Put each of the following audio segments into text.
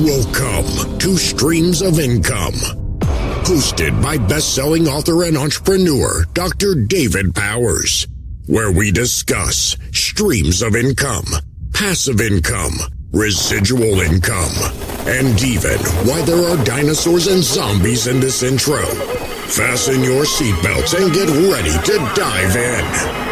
Welcome to Streams of Income, hosted by best-selling author and entrepreneur Dr. David Powers, where we discuss streams of income, passive income, residual income, and even why there are dinosaurs and zombies in this intro. Fasten your seatbelts and get ready to dive in.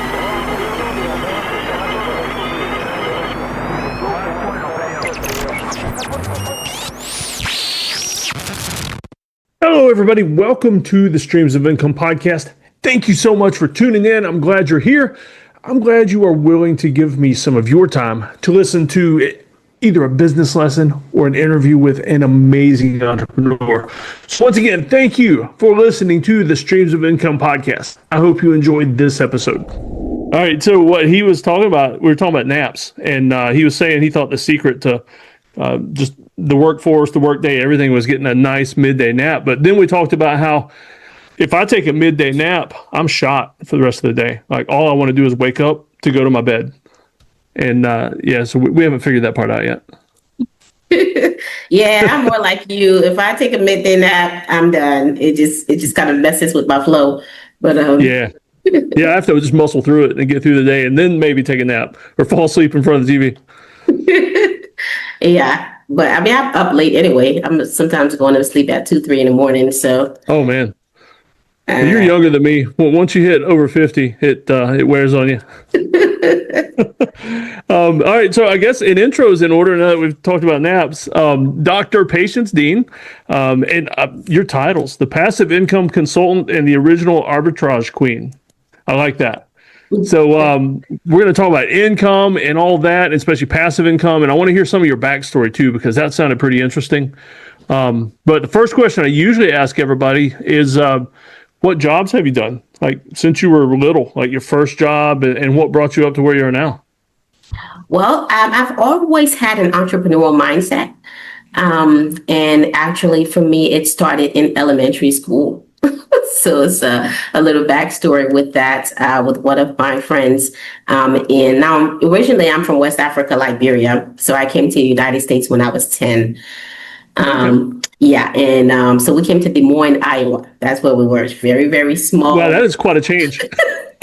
Hello, everybody. Welcome to the Streams of Income podcast. Thank you so much for tuning in. I'm glad you're here. I'm glad you are willing to give me some of your time to listen to either a business lesson or an interview with an amazing entrepreneur. So once again, thank you for listening to the Streams of Income podcast. I hope you enjoyed this episode. All right. So what he was talking about, we were talking about naps, and he was saying he thought the secret to just the workforce, the workday, everything was getting a nice midday nap. But then we talked about how if I take a midday nap, I'm shot for the rest of the day. Like all I want to do is wake up to go to my bed. And so we haven't figured that part out yet. Yeah, I'm more like you. If I take a midday nap, I'm done. It just kind of messes with my flow. But I have to just muscle through it and get through the day, and then maybe take a nap or fall asleep in front of the TV. Yeah, but I mean, I'm up late anyway. I'm sometimes going to sleep at 2, 3 in the morning. So. Oh man, you're younger than me. Well, once you hit over 50, it wears on you. All right, so I guess in intros in order, now that we've talked about naps, Dr. Patience Dean, and your titles: the passive income consultant and the original arbitrage queen. I like that. So we're going to talk about income and all that, especially passive income. And I want to hear some of your backstory too, because that sounded pretty interesting. But the first question I usually ask everybody is, what jobs have you done? Like since you were little, like your first job, and what brought you up to where you are now? Well, I've always had an entrepreneurial mindset. And actually for me, it started in elementary school. So it's a little backstory with that, with one of my friends. Originally I'm from West Africa, Liberia. So I came to the United States when I was 10. So we came to Des Moines, Iowa. That's where we were. It's very, very small. Wow, that is quite a change.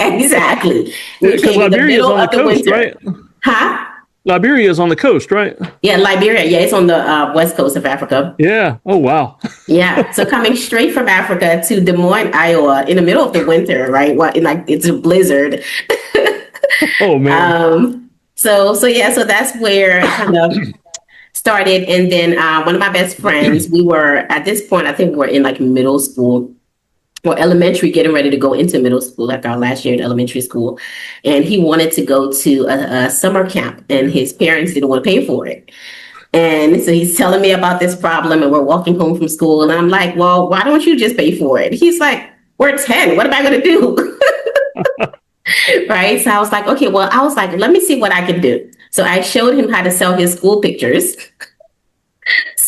Exactly. Because Liberia is on the coast, right? Huh? Liberia is on the coast, right? Yeah, Liberia. Yeah, it's on the west coast of Africa. Yeah. Oh, wow. Yeah. So coming straight from Africa to Des Moines, Iowa, in the middle of the winter, right? It's a blizzard. Oh man. So that's where I kind of started. And then one of my best friends, we were at this point, I think we were in middle school. Or elementary, getting ready to go into middle school, like our last year in elementary school. And he wanted to go to a summer camp, and his parents didn't want to pay for it. And so he's telling me about this problem, and we're walking home from school. And I'm like, well, why don't you just pay for it? He's like, we're 10. What am I going to do? Right. So I was like, okay, let me see what I can do. So I showed him how to sell his school pictures.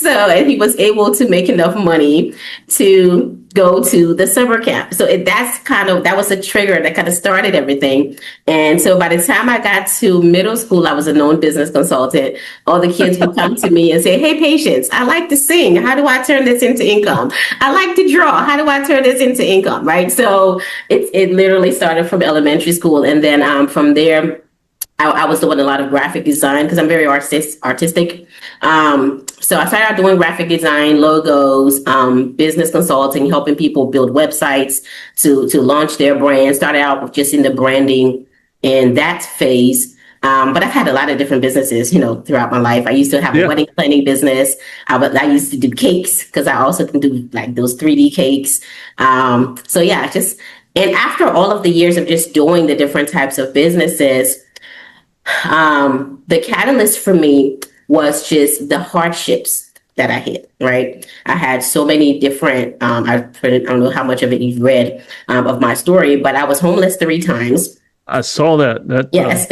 And he was able to make enough money to go to the summer camp. So that was a trigger that kind of started everything. And so by the time I got to middle school, I was a known business consultant. All the kids would come to me and say, hey, Patience, I like to sing. How do I turn this into income? I like to draw. How do I turn this into income? Right. So it literally started from elementary school. And then from there, I was doing a lot of graphic design because I'm very artistic. So I started out doing graphic design, logos, business consulting, helping people build websites to launch their brand. Started out just in the branding in that phase. But I've had a lot of different businesses, throughout my life. I used to have a wedding planning business. I used to do cakes because I also can do those 3D cakes. And after all of the years of just doing the different types of businesses, the catalyst for me was just the hardships that I hit, right? I had so many different, I don't know how much of it you've read of my story, but I was homeless 3 times. I saw that. Yes.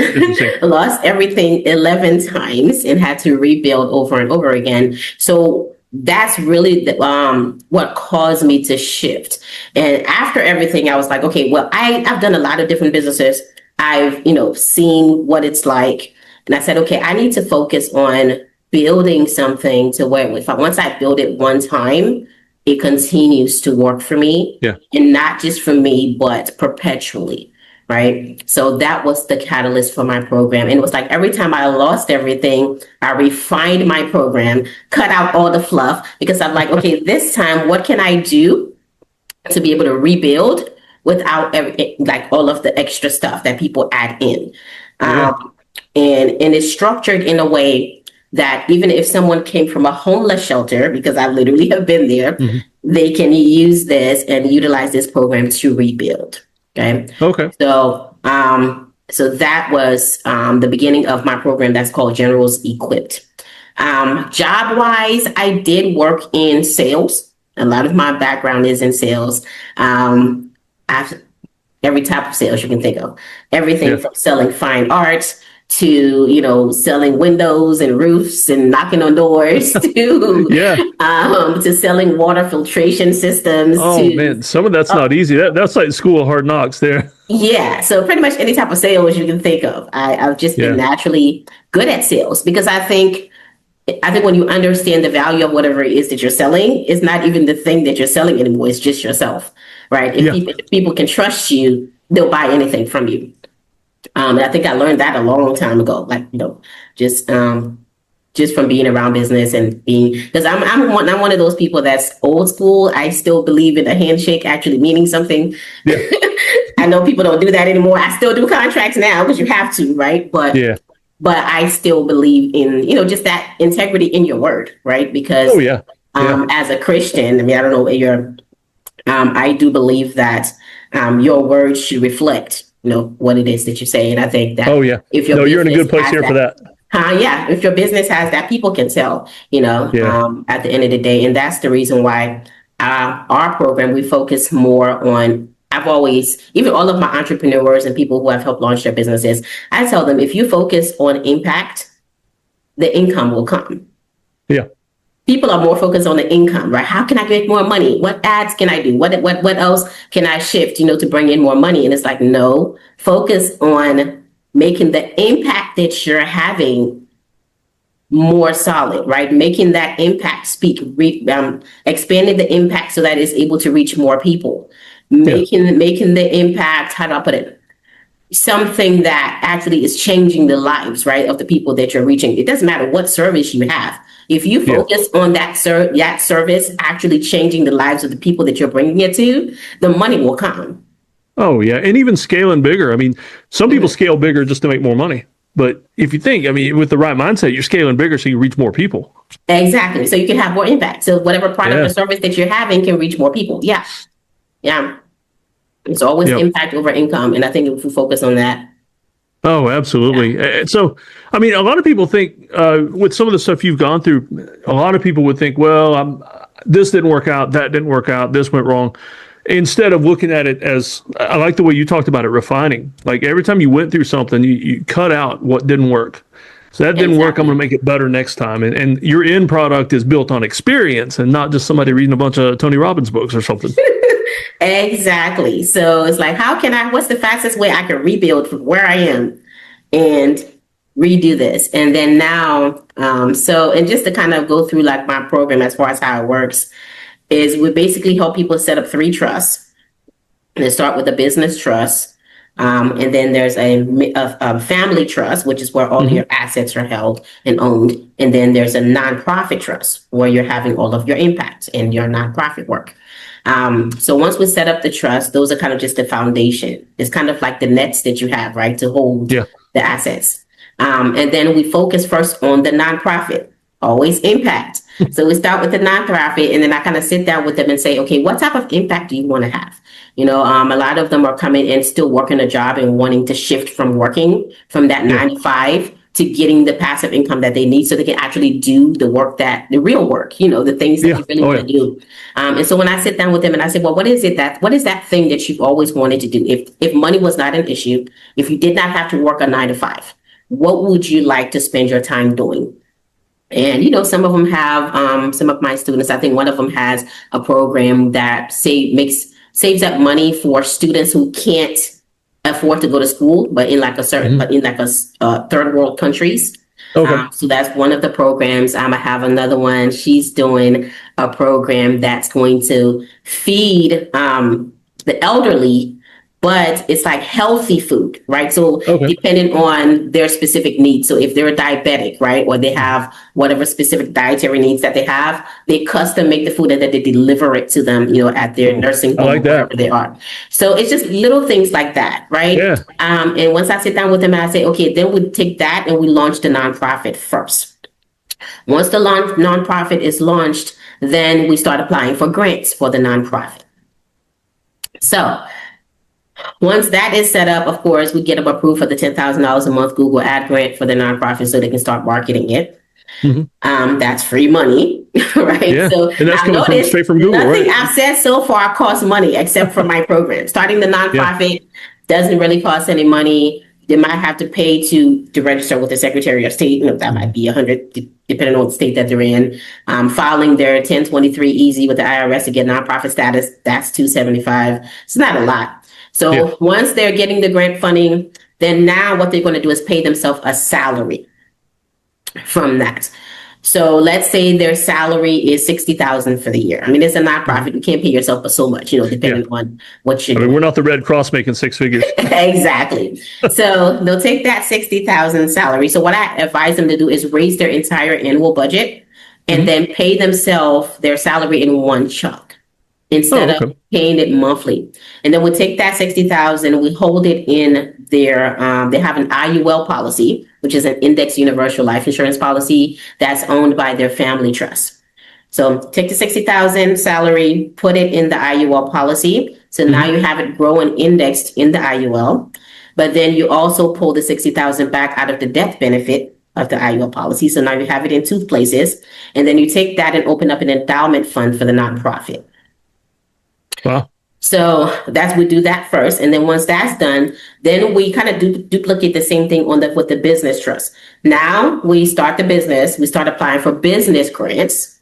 Lost everything 11 times and had to rebuild over and over again. So that's really what caused me to shift. And after everything, I was like, okay, well, I've done a lot of different businesses. I've, seen what it's like. And I said, okay, I need to focus on building something to where once I build it one time, it continues to work for me. Yeah. And not just for me, but perpetually. Right. So that was the catalyst for my program. And it was like every time I lost everything, I refined my program, cut out all the fluff, because I'm like, okay, this time, what can I do to be able to rebuild without like all of the extra stuff that people add in? Yeah. And it's structured in a way that even if someone came from a homeless shelter, because I literally have been there, Mhm. they can use this and utilize this program to rebuild. Okay. Okay. So that was the beginning of my program that's called Generals Equipped. Job wise, I did work in sales. A lot of my background is in sales. I've every type of sales you can think of, everything from selling fine art to, selling windows and roofs and knocking on doors to selling water filtration systems. Oh man, some of that's not easy. That's like school of hard knocks there. Yeah, so pretty much any type of sales you can think of. I've just been naturally good at sales, because I think when you understand the value of whatever it is that you're selling, it's not even the thing that you're selling anymore. It's just yourself, right? If people can trust you, they'll buy anything from you. And I think I learned that a long time ago, like, just from being around business and because I'm one of those people that's old school. I still believe in a handshake actually meaning something. Yeah. I know people don't do that anymore. I still do contracts now because you have to, right? But I still believe in, just that integrity in your word, right? Because as a Christian, I mean, I don't know what I do believe that your words should reflect, what it is that you say. And I think that if you're in a good place here for that. If your business has that, people can tell, at the end of the day. And that's the reason why our program, we focus more on, even all of my entrepreneurs and people who have helped launch their businesses, I tell them, if you focus on impact, the income will come. Yeah. People are more focused on the income, right? How can I get more money? What ads can I do? What else can I shift, to bring in more money? And it's like, no, focus on making the impact that you're having more solid, right? Making that impact expanding the impact so that it's able to reach more people. Making the impact, how do I put it? Something that actually is changing the lives, right, of the people that you're reaching. It doesn't matter what service you have. If you focus on that service actually changing the lives of the people that you're bringing it to, the money will come. Oh, yeah. And even scaling bigger. I mean, some people scale bigger just to make more money. But if you think, with the right mindset, you're scaling bigger so you reach more people. Exactly. So you can have more impact. So whatever product or service that you're having can reach more people. Yeah. Yeah. It's always impact over income. And I think if we focus on that. Oh, absolutely. So, a lot of people think with some of the stuff you've gone through, a lot of people would think, well, this didn't work out, that didn't work out, this went wrong. Instead of looking at it as, I like the way you talked about it, refining. Like every time you went through something, you cut out what didn't work. So that didn't work, I'm going to make it better next time. And your end product is built on experience and not just somebody reading a bunch of Tony Robbins books or something. Exactly. So it's like, what's the fastest way I can rebuild from where I am and redo this? And then now, and just to kind of go through like my program as far as how it works, is we basically help people set up 3 trusts. They start with a business trust. And then there's a family trust, which is where all your assets are held and owned. And then there's a nonprofit trust where you're having all of your impact and your nonprofit work. So once we set up the trust, those are kind of just the foundation. It's kind of like the nets that you have, right, to hold the assets. And then we focus first on the nonprofit, always impact. So we start with the nonprofit, and then I kind of sit down with them and say, okay, what type of impact do you want to have? A lot of them are coming in still working a job and wanting to shift from working from that 9 to 5 to getting the passive income that they need so they can actually do the real work, the things that you really want to do. And so when I sit down with them and I say, well, what is that thing that you've always wanted to do? If money was not an issue, if you did not have to work a 9 to 5, what would you like to spend your time doing? And, some of them have, some of my students, I think one of them has a program that saves up money for students who can't afford to go to school, but in like a certain, but in like a third world countries. Okay. So that's one of the programs. I have another one. She's doing a program that's going to feed the elderly, but it's like healthy food, right? So Okay. depending on their specific needs. So if they're a diabetic, right, or they have whatever specific dietary needs that they have, they custom make the food and then they deliver it to them, at their nursing I home or like that. wherever they are. So it's just little things like that, right? Yeah. And once I sit down with them and I say, okay, then we take that and we launch the nonprofit first. Once the nonprofit is launched, then we start applying for grants for the nonprofit. So once that is set up, of course, we get them approved for the $10,000 a month Google ad grant for the nonprofit so they can start marketing it. That's free money, right? Yeah. So And that's I've coming noticed straight from Google, nothing right? I've said so far costs money except for my program. Starting the nonprofit doesn't really cost any money. They might have to pay to register with the Secretary of State. That might be $100, depending on the state that they're in. Filing their 1023 easy with the IRS to get nonprofit status, that's $275. It's not a lot. So once they're getting the grant funding, then now what they're going to do is pay themselves a salary from that. So let's say their salary is $60,000 for the year. I mean, it's a nonprofit. You can't pay yourself for so much, depending on what you're doing. We're not the Red Cross making six figures. Exactly. So they'll take that $60,000 salary. So what I advise them to do is raise their entire annual budget and then pay themselves their salary in one chunk instead of paying it monthly. And then we take that $60,000, we hold it in their, they have an IUL policy, which is an index universal life insurance policy that's owned by their family trust. So take the $60,000 salary, put it in the IUL policy. So now you have it growing indexed in the IUL, but then you also pull the $60,000 back out of the death benefit of the IUL policy. So now you have it in two places. And then you take that and open up an endowment fund for the nonprofit. Wow. So we do that first. And then once that's done, then we kind of duplicate the same thing with the business trust. Now we start the business, we start applying for business grants.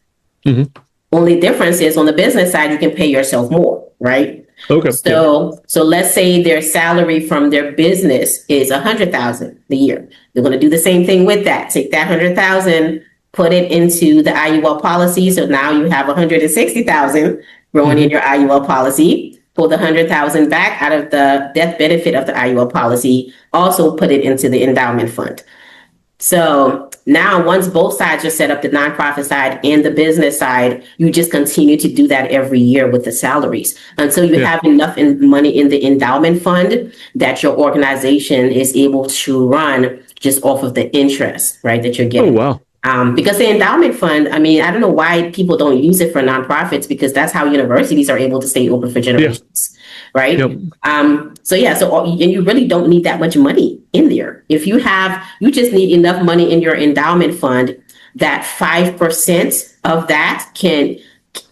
Only difference is on the business side, you can pay yourself more, right? Okay. So let's say their salary from their business is $100,000 a year. They're going to do the same thing with that. Take that $100,000, put it into the IUL policy. So now you have $160,000 growing in your IUL policy. Pull the $100,000 back out of the death benefit of the IUL policy. Also put it into the endowment fund. So now once both sides are set up, the nonprofit side and the business side, you just continue to do that every year with the salaries until you have enough money in the endowment fund that your organization is able to run just off of the interest, right, that you're getting. Oh, wow. Because the endowment fund, I mean, I don't know why people don't use it for nonprofits, because that's how universities are able to stay open for generations, right? So and you really don't need that much money in there. If you just need enough money in your endowment fund that 5% of that can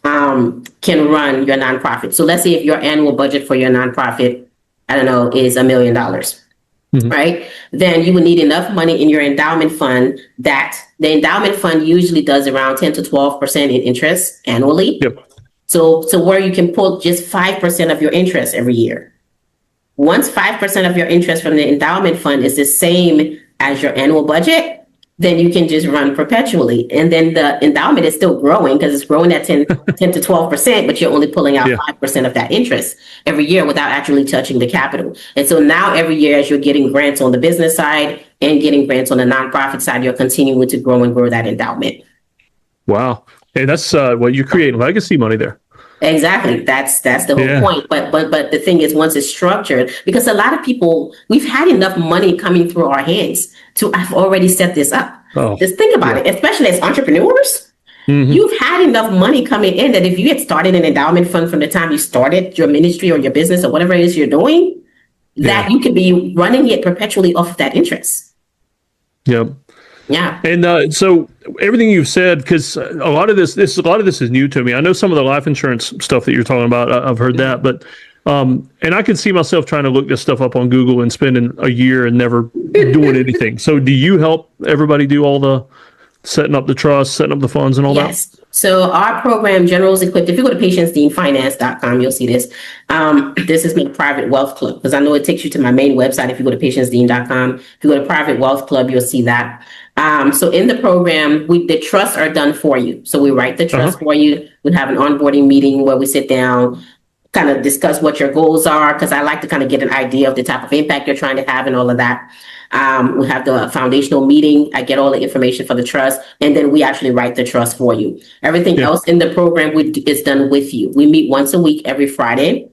run your nonprofit. So let's say if your annual budget for your nonprofit, I don't know, is $1 million. Right? Then you would need enough money in your endowment fund that the endowment fund usually does around 10 to 12% in interest annually. So where you can pull just 5% of your interest every year. Once 5% of your interest from the endowment fund is the same as your annual budget, then you can just run perpetually. And then the endowment is still growing because it's growing at 10 to 12%, but you're only pulling out 5% of that interest every year without actually touching the capital. And so now every year, as you're getting grants on the business side and getting grants on the nonprofit side, you're continuing to grow and grow that endowment. Wow. Hey, that's you're creating legacy money there. Exactly. That's the whole point. But the thing is, once it's structured, because a lot of people, we've had enough money coming through our hands to have already set this up. Just think about it, especially as entrepreneurs. You've had enough money coming in that if you had started an endowment fund from the time you started your ministry or your business or whatever it is you're doing, that you could be running it perpetually off of that interest. Yeah. And so everything you've said, because a lot of this is new to me. I know some of the life insurance stuff that you're talking about. I've heard that, but and I could see myself trying to look this stuff up on Google and spending a year and never doing anything. So do you help everybody do all the setting up the trust, setting up the funds and all that? Yes. So our program, General is equipped. If you go to patiencedeanfinance.com, you'll see this. This is my private wealth club, because I know it takes you to my main website if you go to patiencedean.com. If you go to private wealth club, you'll see that. So in the program, the trusts are done for you. So we write the trust for you. We have an onboarding meeting where we sit down, kind of discuss what your goals are, because I like to kind of get an idea of the type of impact you're trying to have and all of that. We have the foundational meeting. I get all the information for the trust, and then we actually write the trust for you. Everything else in the program is done with you. We meet once a week every Friday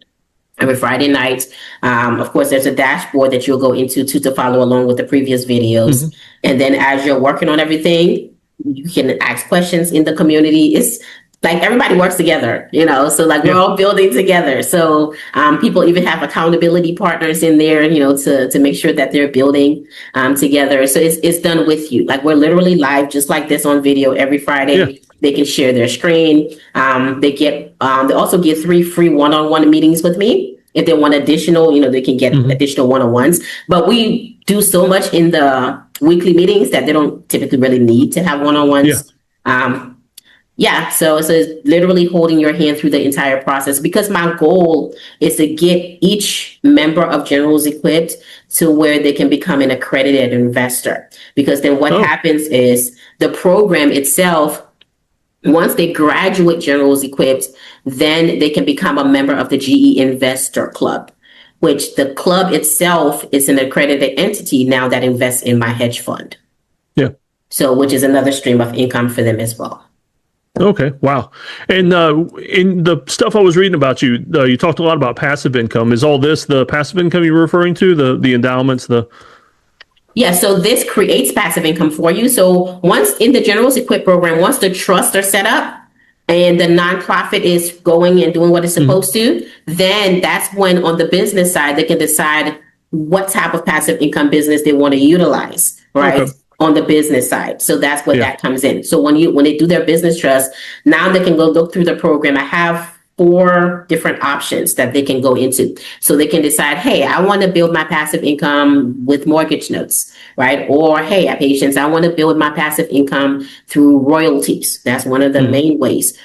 night. Of course, there's a dashboard that you'll go into to follow along with the previous videos. And then as you're working on everything, you can ask questions in the community. It's like everybody works together, so like we're all building together. So people even have accountability partners in there, to make sure that they're building together. So it's done with you. Like we're literally live just like this on video every Friday. They can share their screen. They also get 3 free one-on-one meetings with me. If they want additional, they can get additional one-on-ones. But we do so much in the weekly meetings that they don't typically really need to have one-on-ones. So it's literally holding your hand through the entire process, because my goal is to get each member of Generals Equipped to where they can become an accredited investor. Because then what happens is the program itself, once they graduate Generals Equipped, then they can become a member of the GE Investor Club, which the club itself is an accredited entity now that invests in my hedge fund. So which is another stream of income for them as well. Okay. Wow. And in the stuff I was reading about you, you talked a lot about passive income. Is all this the passive income you're referring to? The endowments, Yeah, so this creates passive income for you. So once in the Generals Equip program, once the trusts are set up and the nonprofit is going and doing what it's supposed to, then that's when on the business side, they can decide what type of passive income business they want to utilize, right? On the business side. So that's where that comes in. So when they do their business trust, now they can go look through the program. I have 4 different options that they can go into. So they can decide, hey, I want to build my passive income with mortgage notes, right? Or, hey, patients, I want to build my passive income through royalties. That's one of the main ways.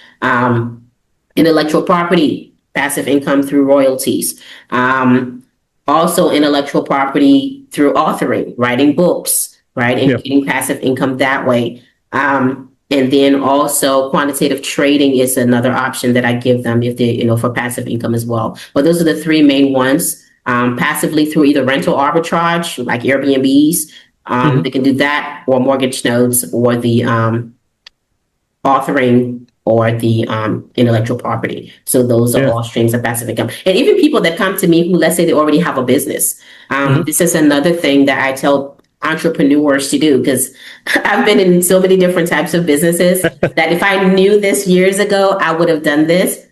Intellectual property, passive income through royalties. Also intellectual property through authoring, writing books, right? And getting passive income that way. And then also quantitative trading is another option that I give them if they, for passive income as well. But those are the 3 main ones. Passively through either rental arbitrage, like Airbnbs, they can do that, or mortgage notes, or the authoring, or the intellectual property. So those are all streams of passive income. And even people that come to me who, let's say they already have a business. This is another thing that I tell entrepreneurs to do, because I've been in so many different types of businesses that if I knew this years ago, I would have done this.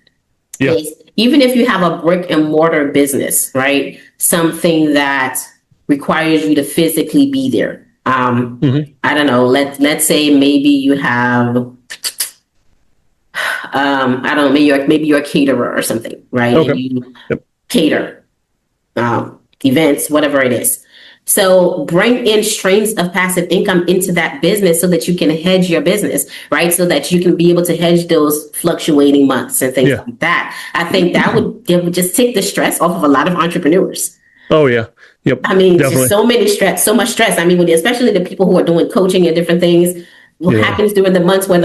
Even if you have a brick and mortar business, right? Something that requires you to physically be there. I don't know, let's say maybe you have, I don't know, maybe you're a caterer or something, right? And you cater events, whatever it is. So bring in streams of passive income into that business so that you can hedge your business, right? So that you can be able to hedge those fluctuating months and things like that. I think that would just take the stress off of a lot of entrepreneurs. I mean, just so much stress. I mean, especially the people who are doing coaching and different things. What happens during the months when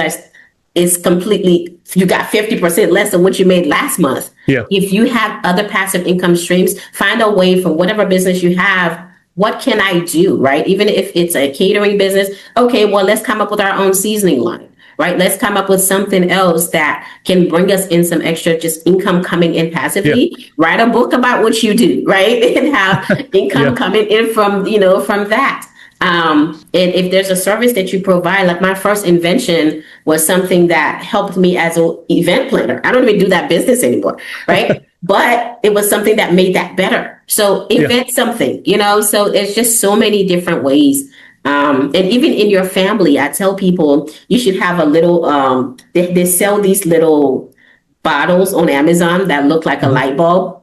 it's completely, you got 50% less than what you made last month. If you have other passive income streams, find a way from whatever business you have. What can I do, right? Even if it's a catering business, okay, well, let's come up with our own seasoning line, right? Let's come up with something else that can bring us in some extra just income coming in passively. Write a book about what you do, right? And have income coming in from, from that. And if there's a service that you provide, like my first invention was something that helped me as an event planner. I don't even do that business anymore, right? But it was something that made that better. So invent something, so there's just so many different ways. And even in your family, I tell people you should have a little, they sell these little bottles on Amazon that look like a light bulb.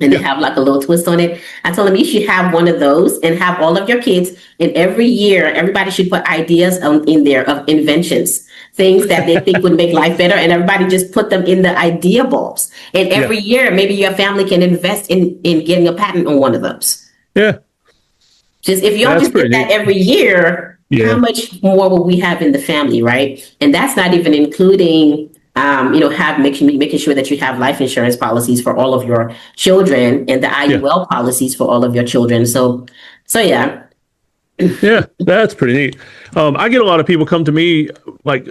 And they have like a little twist on it. I told them you should have one of those and have all of your kids. And every year, everybody should put ideas in there of inventions, things that they think would make life better. And everybody just put them in the idea bulbs. And every year, maybe your family can invest in getting a patent on one of those. Just if y'all just did that every year, how much more will we have in the family, right? And that's not even including, making sure that you have life insurance policies for all of your children and the IUL policies for all of your children. So yeah. Yeah, that's pretty neat. I get a lot of people come to me, like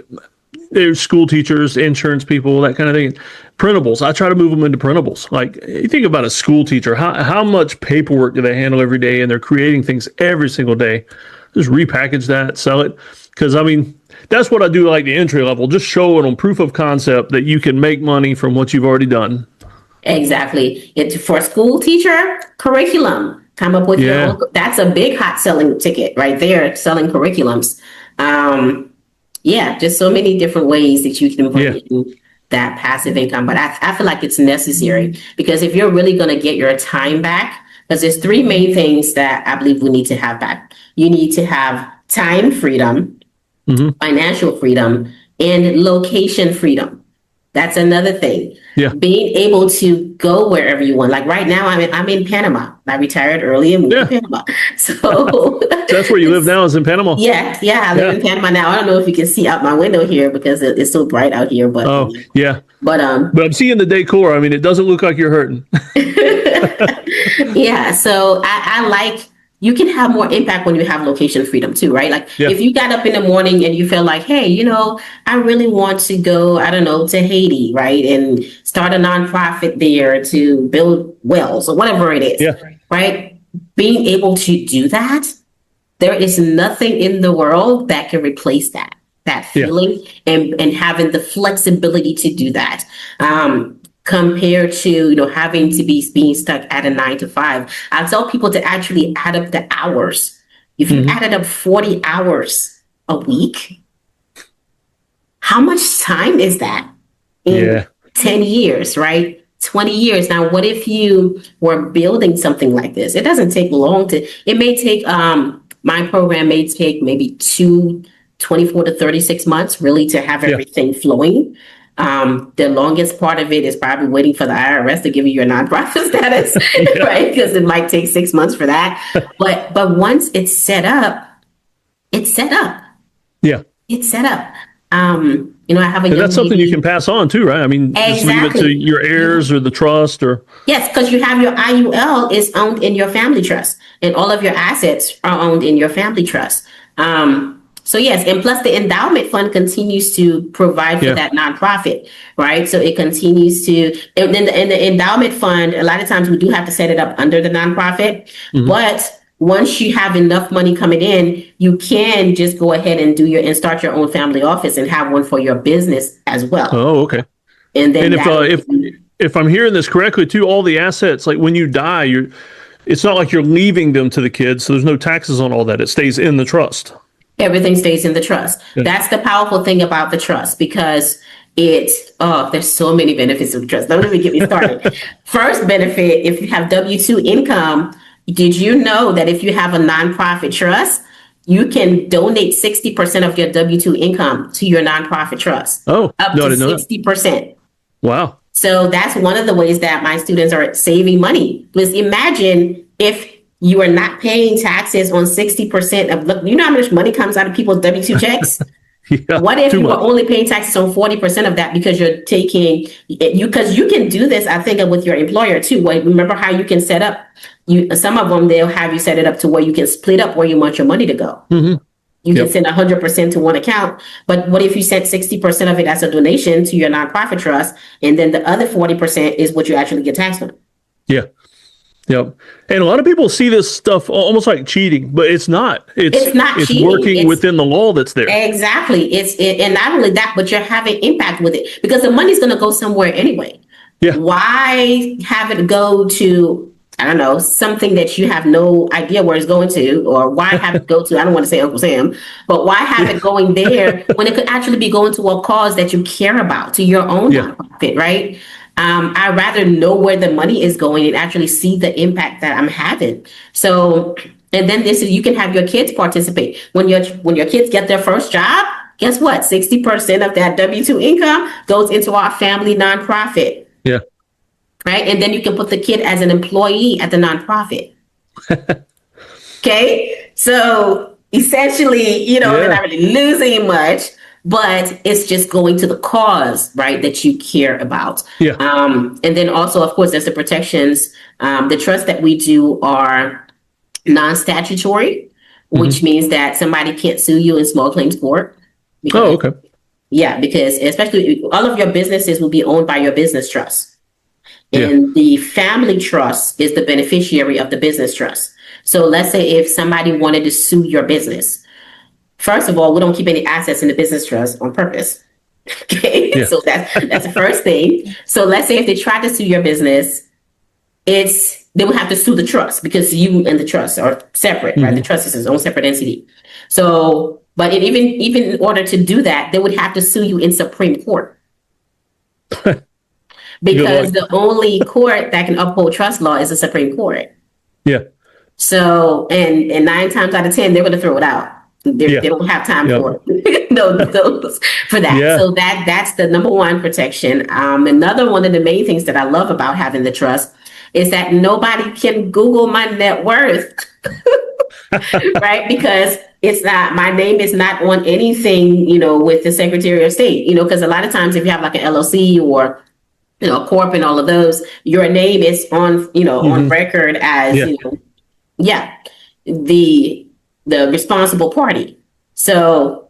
they're school teachers, insurance people, that kind of thing. Printables. I try to move them into printables. Like, you think about a school teacher, how much paperwork do they handle every day? And they're creating things every single day. Just repackage that, sell it. Because, I mean, that's what I do, like the entry level, just show it on proof of concept that you can make money from what you've already done. Exactly. For a school teacher, curriculum. Come up with your own. That's a big hot selling ticket right there, selling curriculums. Just so many different ways that you can bring in that passive income. But I feel like it's necessary, because if you're really going to get your time back, because there's three main things that I believe we need to have back. You need to have time freedom, financial freedom, and location freedom. That's another thing. Yeah. Being able to go wherever you want. Like right now, I'm in Panama. I retired early and moved to Panama. So that's where you live now, is in Panama? Yeah. I live in Panama now. I don't know if you can see out my window here because it's so bright out here. But but I'm seeing the decor. I mean, it doesn't look like you're hurting. So I like. You can have more impact when you have location freedom too, right? Like if you got up in the morning and you feel like, hey, I really want to go, I don't know, to Haiti, right? And start a nonprofit there to build wells or whatever it is, right? Being able to do that, there is nothing in the world that can replace that feeling and having the flexibility to do that. Compared to having to being stuck at a 9 to 5. I tell people to actually add up the hours. If you added up 40 hours a week, how much time is that in 10 years, right? 20 years. Now, what if you were building something like this? It doesn't take long it may take, my program may take maybe 24 to 36 months really to have everything flowing. The longest part of it is probably waiting for the IRS to give you your nonprofit status, right? Because it might take 6 months for that. But once it's set up, it's set up. Yeah. It's set up. I have a young that's something you can pass on too, right? I mean, just leave it to your heirs or the trust or. Yes, because you have your IUL is owned in your family trust, and all of your assets are owned in your family trust. So yes, and plus the endowment fund continues to provide for that nonprofit, right? So it continues to, and then the endowment fund, a lot of times we do have to set it up under the nonprofit, but once you have enough money coming in, you can just go ahead and start your own family office and have one for your business as well. Oh, okay. And then if I'm hearing this correctly too, all the assets, like when you die, it's not like you're leaving them to the kids, so there's no taxes on all that. It stays in the trust. Everything stays in the trust. That's the powerful thing about the trust, because there's so many benefits of the trust. Don't even get me started. First benefit, if you have W-2 income, did you know that if you have a nonprofit trust, you can donate 60% of your W-2 income to your nonprofit trust? Oh, up to 60%. Wow. So that's one of the ways that my students are saving money. Because imagine if you are not paying taxes on 60% of, how much money comes out of people's W-2 checks? What if you were only paying taxes on 40% of that because you're taking, because you can do this, I think, with your employer too. Remember how you can set up, some of them, they'll have you set it up to where you can split up where you want your money to go. You can send 100% to one account, but what if you sent 60% of it as a donation to your nonprofit trust, and then the other 40% is what you actually get taxed on? Yeah. Yep. And a lot of people see this stuff almost like cheating, but it's not. It's not cheating. It's working within the law that's there. Exactly. And not only that, but you're having impact with it, because the money's going to go somewhere anyway. Yeah. Why have it go to, I don't know, something that you have no idea where it's going to, or why have it go to, I don't want to say Uncle Sam, but why have it going there when it could actually be going to a cause that you care about, to your own nonprofit, right? I'd rather know where the money is going and actually see the impact that I'm having. So, and then you can have your kids participate. When your kids get their first job, guess what? 60% of that W-2 income goes into our family nonprofit. Yeah. Right. And then you can put the kid as an employee at the nonprofit. Okay. So essentially, they're not really losing much, but it's just going to the cause, right, that you care about. Yeah. And then also, of course, there's the protections. The trusts that we do are non-statutory, which means that somebody can't sue you in small claims court. Oh, okay. Yeah, because especially all of your businesses will be owned by your business trust. Yeah. And the family trust is the beneficiary of the business trust. So let's say if somebody wanted to sue your business, first of all, we don't keep any assets in the business trust on purpose. Okay, Yeah. so that's the first thing. So let's say if they try to sue your business, they will have to sue the trust because you and the trust are separate, right? The trust is its own separate entity. So, but even in order to do that, they would have to sue you in Supreme Court. Because the only court that can uphold trust law is the Supreme Court. Yeah. So, and 9 times out of 10, they're going to throw it out. They don't have time for it. those for that. Yeah. So that's the number one protection. Another one of the main things that I love about having the trust is that nobody can Google my net worth, right? Because it's not, my name is not on anything, with the Secretary of State, because a lot of times if you have like an LLC or corp and all of those, your name is on, on record as, the responsible party. So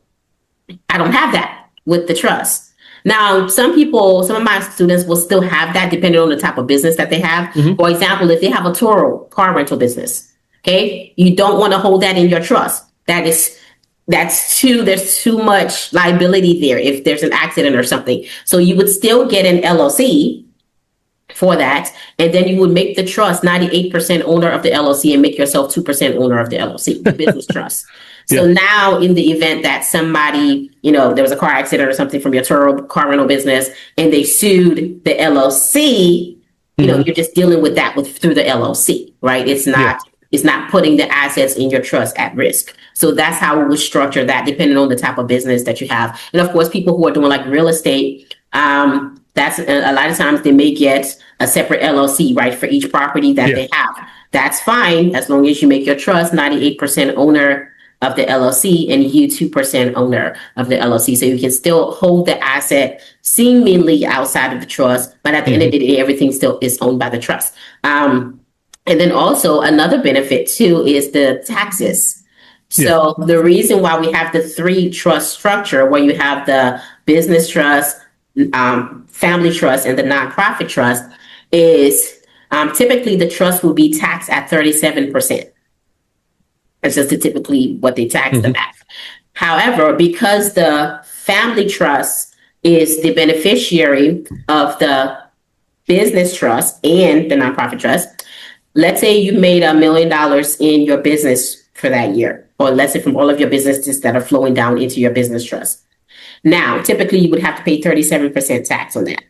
I don't have that with the trust. Now, some of my students will still have that depending on the type of business that they have. For example, if they have a Toro car rental business, okay, you don't want to hold that in your trust. There's too much liability there if there's an accident or something. So you would still get an LLC for that. And then you would make the trust 98% owner of the LLC and make yourself 2% owner of the LLC, the business trust. So now in the event that somebody, there was a car accident or something from your Turo car rental business and they sued the LLC, you're just dealing with that through the LLC, right? It's not putting the assets in your trust at risk. So that's how we would structure that depending on the type of business that you have. And of course, people who are doing like real estate, that's a lot of times they may get a separate LLC, right, for each property that they have. That's fine as long as you make your trust 98% owner of the LLC and you 2% owner of the LLC. So you can still hold the asset seemingly outside of the trust, but at the end of the day, everything still is owned by the trust. And then also another benefit too is the taxes. So the reason why we have the 3 trust structure where you have the business trust, family trust, and the nonprofit trust is typically the trust will be taxed at 37%. It's just typically what they tax them at. However, because the family trust is the beneficiary of the business trust and the nonprofit trust, let's say you made $1 million in your business for that year, or let's say from all of your businesses that are flowing down into your business trust. Now, typically you would have to pay 37% tax on that.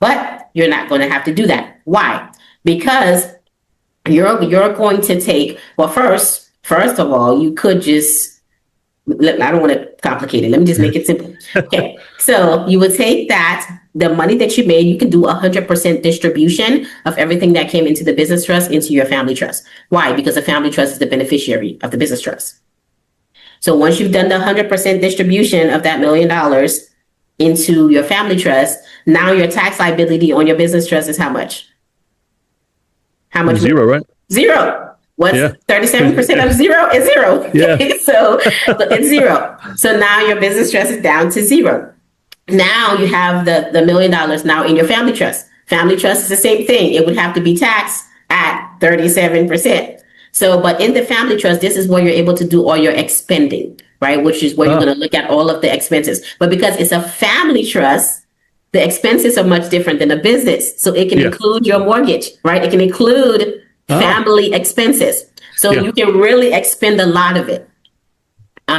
But you're not going to have to do that. Why? Because you're going to take, well, first of all, you could just, I don't want to complicate it. Let me just make it simple. Okay. So you would take the money that you made, you can do 100% distribution of everything that came into the business trust into your family trust. Why? Because the family trust is the beneficiary of the business trust. So once you've done the 100% distribution of that $1 million into your family trust, now your tax liability on your business trust is how much? How much? Zero, right? Zero. What's 37% of zero is zero. Yeah. So it's zero. So now your business trust is down to zero. Now you have the $1 million now in your family trust. Family trust is the same thing. It would have to be taxed at 37%. So, but in the family trust, this is where you're able to do all your expending, right? Which is where you're going to look at all of the expenses. But because it's a family trust, the expenses are much different than a business. So it can include your mortgage, right? It can include family expenses. So you can really expend a lot of it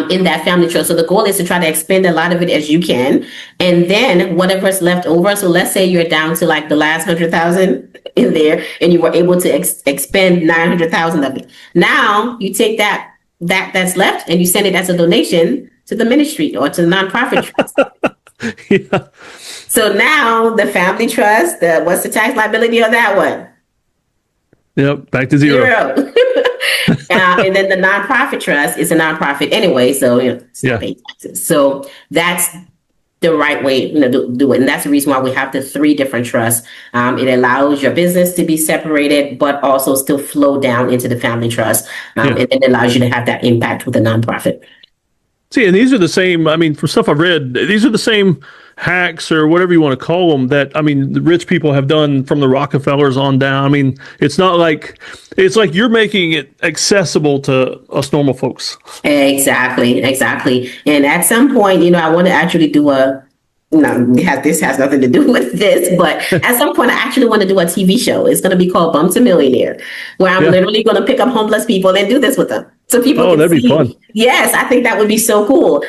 in that family trust. So the goal is to try to expend a lot of it as you can. And then whatever's left over. So let's say you're down to like the last 100,000 in there and you were able to expend 900,000 of it. Now you take that's left and you send it as a donation to the ministry or to the nonprofit trust. So now the family trust, what's the tax liability on that one? Yep, back to zero. And then the nonprofit trust is a nonprofit anyway, so it's not paying taxes. So that's the right way, to do it, and that's the reason why we have the three different trusts. It allows your business to be separated, but also still flow down into the family trust, and it allows you to have that impact with a nonprofit. See, and these are the same, I mean, from stuff I've read, these are the same hacks or whatever you want to call them that, I mean, the rich people have done from the Rockefellers on down. I mean, it's like you're making it accessible to us normal folks. Exactly. And at some point, I want to actually do this has nothing to do with this, but at some point I actually want to do a TV show. It's going to be called Bum to Millionaire, where I'm literally going to pick up homeless people and do this with them. So people can that'd see. be fun. Yes, I think that would be so cool.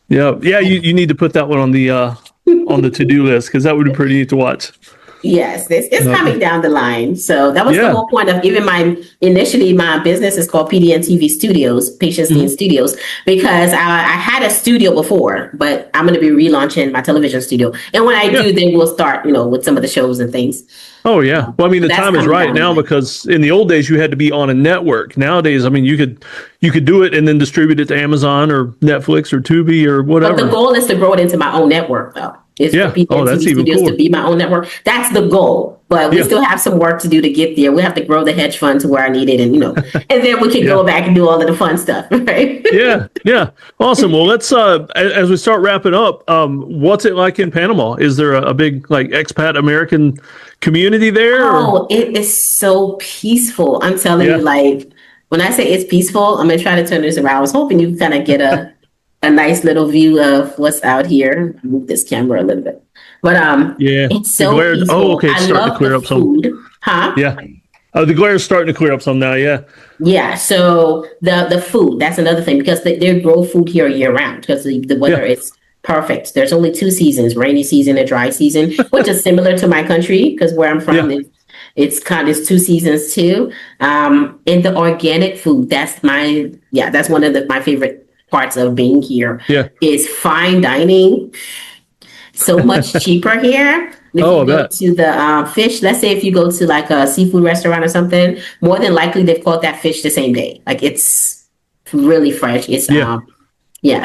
Yeah, you need to put that one on the to-do list, because that would be pretty neat to watch. Yes, it's coming down the line. So that was the whole point of even initially my business is called PDN TV Studios, Patience Dean Studios, because I had a studio before, but I'm going to be relaunching my television studio. And when I do, then we'll start, with some of the shows and things. Oh yeah. Well, I mean, the time is right now, because in the old days you had to be on a network. Nowadays, I mean, you could do it and then distribute it to Amazon or Netflix or Tubi or whatever. But the goal is to grow it into my own network, though. It's for people in TV studios to be my own network. That's the goal. But we still have some work to do to get there. We have to grow the hedge fund to where I need it, and and then we can go back and do all of the fun stuff, right? Yeah. Awesome. Well, let's as we start wrapping up, what's it like in Panama? Is there a big expat American community there? Oh, it is so peaceful. I'm telling you, when I say it's peaceful, I'm gonna try to turn this around. I was hoping you kind of get a nice little view of what's out here. Move this camera a little bit, but it's so peaceful. Oh, okay, it's starting to clear up some. Huh? Yeah. Oh, the glare is starting to clear up some now. Yeah. Yeah. So the food, that's another thing, because they grow food here year round, because the weather is perfect. There's only two seasons: rainy season and dry season, which is similar to my country, because where I'm from, it's two seasons too. And the organic food, that's one of my favorite parts of being here. Is fine dining. So much cheaper here. If you go to the fish, let's say if you go to a seafood restaurant or something, more than likely they've caught that fish the same day. It's really fresh. It's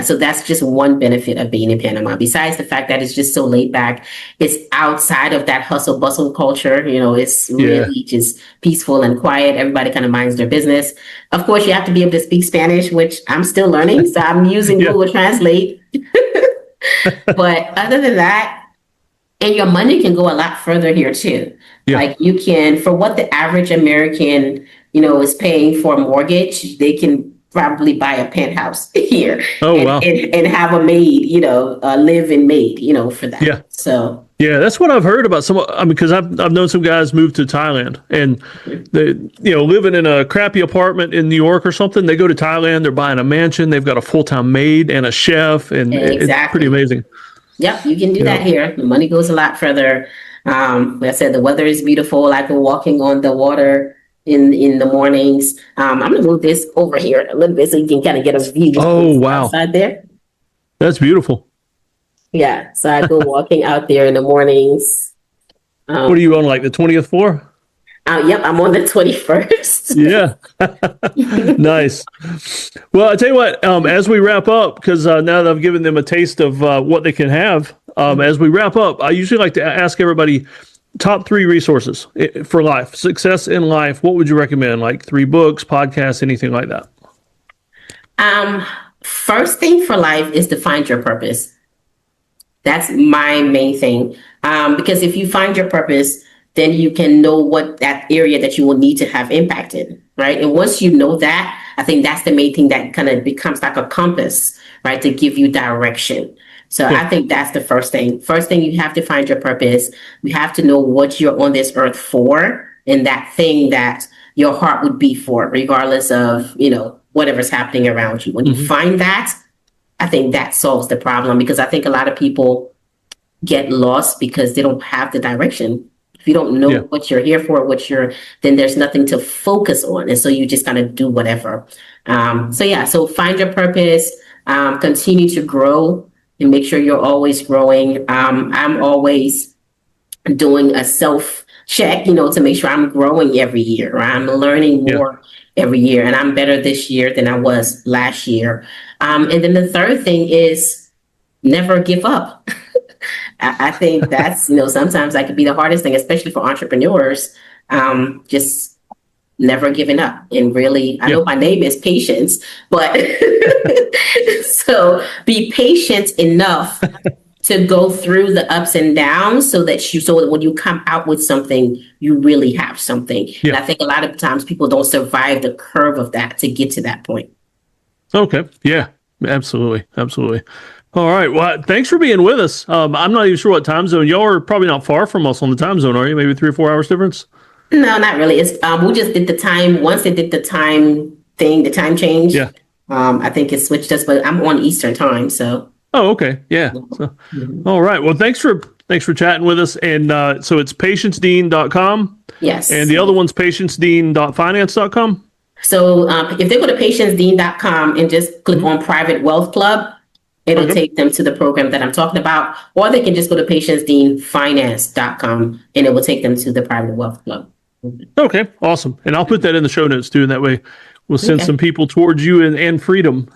so that's just one benefit of being in Panama. Besides the fact that it's just so laid back, it's outside of that hustle bustle culture. It's really just peaceful and quiet. Everybody kind of minds their business. Of course, you have to be able to speak Spanish, which I'm still learning. So I'm using Google Translate. But other than that, and your money can go a lot further here too. You can, for what the average American, is paying for a mortgage, they can probably buy a penthouse here and have a maid, a live-in maid, for that. Yeah. So. Yeah, that's what I've heard about because I've known some guys move to Thailand, and they, living in a crappy apartment in New York or something, they go to Thailand, they're buying a mansion, they've got a full-time maid and a chef, and it's pretty amazing. Yep, you can do that here. The money goes a lot further. Like I said, the weather is beautiful. Like we're walking on the water in the mornings. I'm going to move this over here a little bit so you can kind of get a view. Oh, wow. Outside there. That's beautiful. Yeah, so I go walking out there in the mornings. What are you on, the 20th floor? Yep, I'm on the 21st. Yeah. Nice. Well, I tell you what, as we wrap up, because now that I've given them a taste of what they can have, as we wrap up, I usually like to ask everybody top 3 resources for life, success in life. What would you recommend? 3 books, podcasts, anything like that? First thing for life is to find your purpose. That's my main thing. Because if you find your purpose, then you can know what that area that you will need to have impact in, right? And once you know that, I think that's the main thing that kind of becomes like a compass, right? To give you direction. So I think that's the first thing. First thing, you have to find your purpose. You have to know what you're on this earth for, and that thing that your heart would be for, regardless of, whatever's happening around you. When you find that, I think that solves the problem, because I think a lot of people get lost because they don't have the direction. If you don't know what you're here for, then there's nothing to focus on. And so you just kind of do whatever. So find your purpose, continue to grow and make sure you're always growing. I'm always doing a self check, to make sure I'm growing every year, or I'm learning more every year, and I'm better this year than I was last year. And then the third thing is never give up. I think that's, sometimes that could be the hardest thing, especially for entrepreneurs. Just never giving up. And really, I know my name is patience, but so be patient enough to go through the ups and downs so that when you come out with something, you really have something. And I think a lot of times people don't survive the curve of that to get to that point. Okay. Yeah, absolutely. Absolutely. All right. Well, thanks for being with us. I'm not even sure what time zone. Y'all are probably not far from us on the time zone, are you? Maybe 3 or 4 hours difference? No, not really. It's we just did the time. Once they did the time thing, the time change. Yeah. I think it switched us, but I'm on Eastern time, so. Oh, okay. Yeah. So, all right. Well, thanks for chatting with us. And so it's patiencedean.com. Yes. And the other one's patiencedean.finance.com. So if they go to patiencedean.com and just click on Private Wealth Club, it'll take them to the program that I'm talking about, or they can just go to patiencedeanfinance.com and it will take them to the Private Wealth Club. Okay, awesome. And I'll put that in the show notes too, and that way we'll send some people towards you and freedom.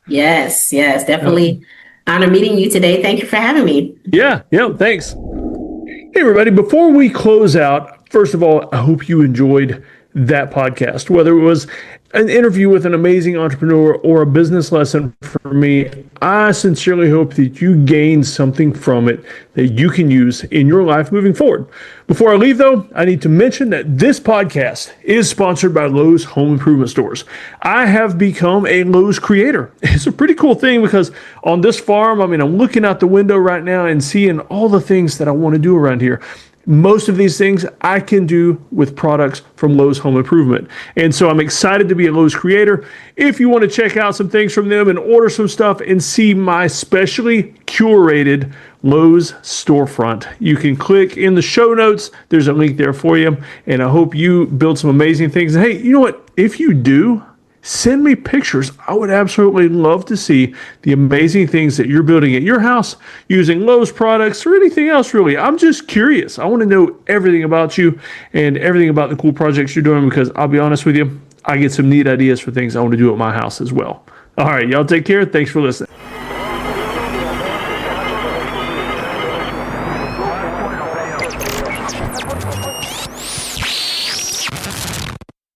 Yes, definitely. Honor meeting you today. Thank you for having me. Yeah, thanks. Hey, everybody, before we close out, first of all, I hope you enjoyed that podcast, whether it was an interview with an amazing entrepreneur or a business lesson for me. I sincerely hope that you gain something from it that you can use in your life moving forward. Before I leave, though, I need to mention that this podcast is sponsored by Lowe's Home Improvement Stores. I have become a Lowe's creator. It's a pretty cool thing because on this farm, I'm looking out the window right now and seeing all the things that I want to do around here. Most of these things I can do with products from Lowe's Home Improvement. And so I'm excited to be a Lowe's creator. If you want to check out some things from them and order some stuff and see my specially curated Lowe's storefront, you can click in the show notes. There's a link there for you. And I hope you build some amazing things. And hey, you know what? If you do, send me pictures. I would absolutely love to see the amazing things that you're building at your house using Lowe's products or anything else, really. I'm just curious. I want to know everything about you and everything about the cool projects you're doing because I'll be honest with you, I get some neat ideas for things I want to do at my house as well. All right, y'all take care. Thanks for listening.